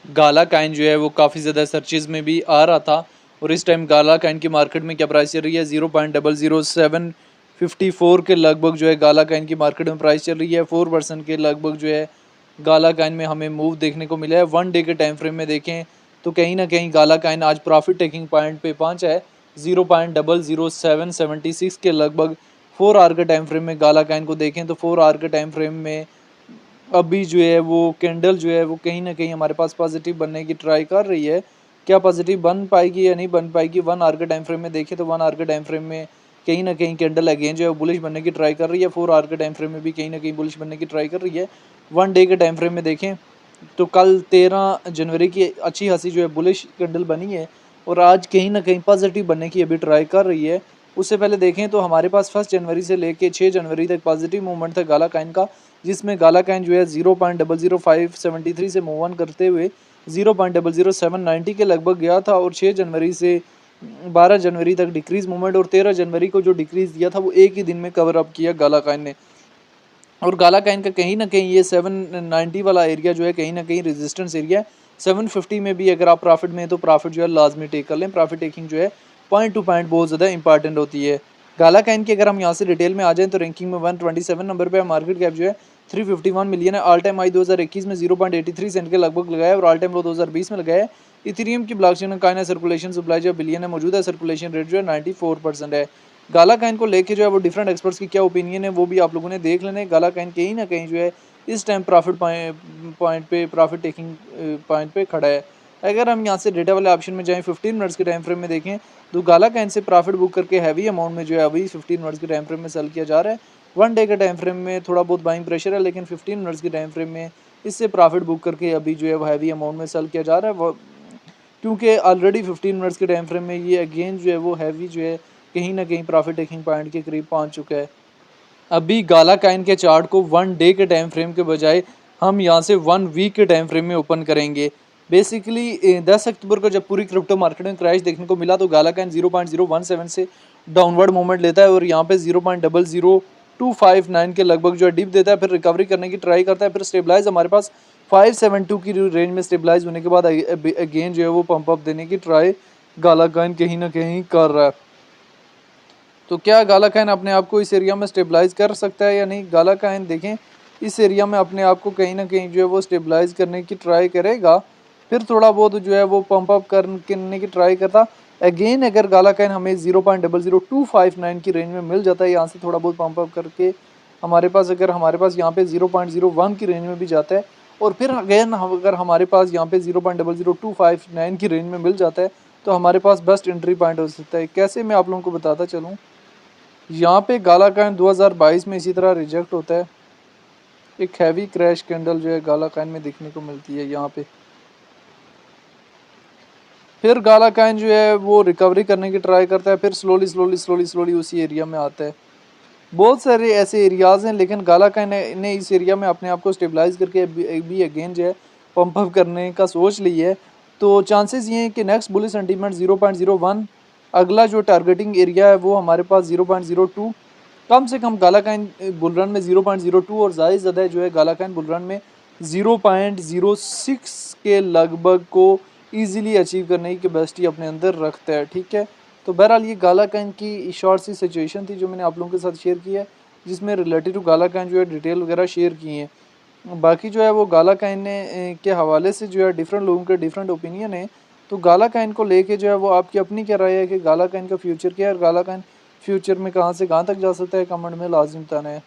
गाला Kine जो है वो काफ़ी ज़्यादा सर्चेज़ में भी आ रहा था और इस टाइम गाला काइन की मार्केट में क्या प्राइस चल रही है 0.00754 के लगभग जो है गाला काइन की मार्केट में प्राइस चल रही है। 4% के लगभग जो है गाला काइन में हमें मूव देखने को मिला है। 1 डे के टाइम फ्रेम में देखें तो कहीं ना कहीं गाला काइन आज प्रॉफिट टेकिंग पॉइंट पे पहुंचा है 0.00776 के लगभग। 4 आवर के टाइम फ्रेम में गाला काइन को देखें तो 4 आवर के टाइम फ्रेम में अभी जो है वो कैंडल जो है वो कहीं ना कहीं हमारे पास पॉजिटिव बनने की ट्राई कर रही है। क्या पॉजिटिव बन पाएगी या नहीं बन पाएगी, 1 आवर के टाइम फ्रेम में देखें तो 1 आवर के टाइम फ्रेम में कहीं ना कहीं कैंडल अगेन जो है बुलिश बनने की ट्राई कर रही है। 4 आवर के टाइम फ्रेम में भी कहीं ना कहीं बुलिश बनने की ट्राई कर रही है। 1 डे के टाइम फ्रेम में देखें तो कल 13 जनवरी की अच्छी खासी जो है बुलिश कैंडल बनी है और आज कहीं ना कहीं पॉजिटिव बनने की अभी ट्राई कर रही है। उससे पहले देखें तो हमारे पास 1 जनवरी से लेके 6 जनवरी तक पॉजिटिव मूवमेंट था गाला काइन का, जिसमें गाला काइन जो है 0.00573 से मूव ऑन करते हुए 0.00790 के लगभग गया था और 6 जनवरी से 12 जनवरी तक डिक्रीज मूवमेंट और 13 जनवरी को जो डिक्रीज दिया था वो एक ही दिन में कवर अप किया गाला काइन ने। और गाला काइन का कहीं ना कहीं ये 790 वाला एरिया जो है कहीं ना कहीं रेजिस्टेंस एरिया है। 750 में भी अगर आप प्रॉफिट में हैं तो प्रॉफिट जो है लाजमी टेक कर लें। प्रॉफिट टेकिंग जो है पॉइंट टू पॉइंट बहुत ज़्यादा इंपॉर्टेंट होती है। गाला काइन की अगर हम यहाँ से डिटेल में आ जाएं तो रैंकिंग में 127 नंबर पे है। मार्केट कैप जो है 351 मिलियन है। ऑल टाइम हाई 2021 में 0.83 सेंट के लगभग लगाया और ऑल टाइम लो 2020 में लगाया है। इथेरियम की ब्लॉकचेन में काइन सर्कुलेशन सप्लाई जो बिलियन है मौजूदा सर्कुलेशन रेट जो है 94% है। गाला काइन को लेके जो है वो डिफरेंट एक्सपर्ट्स की क्या ओपिनियन है वो भी आप लोगों ने देख लेना है। गाला काइन कहीं ना कहीं जो है इस टाइम प्रॉफिट पॉइंट पे प्रॉफिट टेकिंग पॉइंट पे खड़ा है। अगर हम यहाँ से डेटा वाले ऑप्शन में जाएं 15 मिनट्स के टाइम फ्रेम में देखें तो गाला काइन से प्रॉफिट बुक करके हैवी अमाउंट में जो है अभी 15 मिनट्स के टाइम फ्रेम में सेल किया जा रहा है। 1 डे के टाइम फ्रेम में थोड़ा बहुत बाइंग प्रेशर है लेकिन 15 मिनट्स के टाइम फ्रेम में इससे प्रॉफिट बुक करके अभी जो है वो हैवी अमाउंट में सेल किया जा रहा है। वो क्योंकि ऑलरेडी 15 मिनट्स के टाइम फ्रेम में ये अगेन जो है वो हैवी जो है कहीं ना कहीं प्रॉफिट टेकिंग पॉइंट के करीब पहुंच चुका है। अभी गाला काइन के चार्ट को 1 डे के टाइम फ्रेम के बजाय हम यहाँ से 1 वीक के टाइम फ्रेम में ओपन करेंगे। बेसिकली 10 अक्टूबर को जब पूरी क्रिप्टो मार्केट में क्रैश देखने को मिला तो गाला काइन 0.017 से डाउनवर्ड मूवमेंट लेता है और यहाँ पे 0.00259 के लगभग जो है डिप देता है, फिर रिकवरी करने की ट्राई करता है, फिर स्टेबलाइज हमारे पास 572 की रेंज में स्टेबलाइज होने के बाद अगेन जो है वो पंप अप देने की ट्राई गाला काइन कहीं ना कहीं कर रहा है। तो क्या गाला काइन अपने आप को इस एरिया में स्टेबलाइज कर सकता है या नहीं? गाला काइन देखें इस एरिया में अपने आप को कहीं ना कहीं जो है वो स्टेबलाइज करने की ट्राई करेगा, फिर थोड़ा बहुत जो है वो पंप अप करने की ट्राई करता। अगेन अगर गाला काइन हमें 0.00259 की रेंज में मिल जाता है, यहाँ से थोड़ा बहुत पंप अप करके हमारे पास अगर हमारे पास यहाँ पे 0.01 की रेंज में भी जाता है और फिर अगेन अगर हमारे पास यहाँ पे 0.00259 की रेंज में मिल जाता है तो हमारे पास बेस्ट एंट्री पॉइंट हो सकता है। कैसे मैं आप लोगों को बताता चलूँ, यहाँ पे गाला काइन 2022 में इसी तरह रिजेक्ट होता है। एक हैवी क्रैश कैंडल जो है गाला काइन में देखने को मिलती है यहाँ पे। फिर गाला काइन जो है वो रिकवरी करने की ट्राई करता है, फिर स्लोली उसी एरिया में आता है। बहुत सारे ऐसे एरियाज़ हैं लेकिन गाला काइन ने इस एरिया में अपने आप को स्टेबलाइज करके भी अगेन जो है पंप अप करने का सोच ली है। तो चांसेस ये हैं कि नेक्स्ट बुलिश सेंटीमेंट 0.01, अगला जो टारगेटिंग एरिया है वो हमारे पास 0.02, कम से कम गाला काइन बुलरन में 0.02 और ज़्यादा जो है गाला काइन बुलरन में 0.06 के लगभग को ईजिली अचीव करने की कैपेसिटी अपने अंदर रखता है। ठीक है, तो बहरहाल ये गाला काइन की शॉर्ट सी सिचुएशन थी जो मैंने आप लोगों के साथ शेयर की है, जिसमें रिलेटेड टू गाला काइन जो है डिटेल वगैरह शेयर की हैं। बाकी जो है वो गाला काइन ने के हवाले से जो है डिफरेंट लोगों के डिफरेंट ओपिनियन है। तो गाला काइन को लेके जो है वो आपकी अपनी क्या राय है कि गाला काइन का फ्यूचर क्या है और गाला काइन फ्यूचर में कहाँ से कहाँ तक जा सकता है, कमेंट में लाजिम बताना है।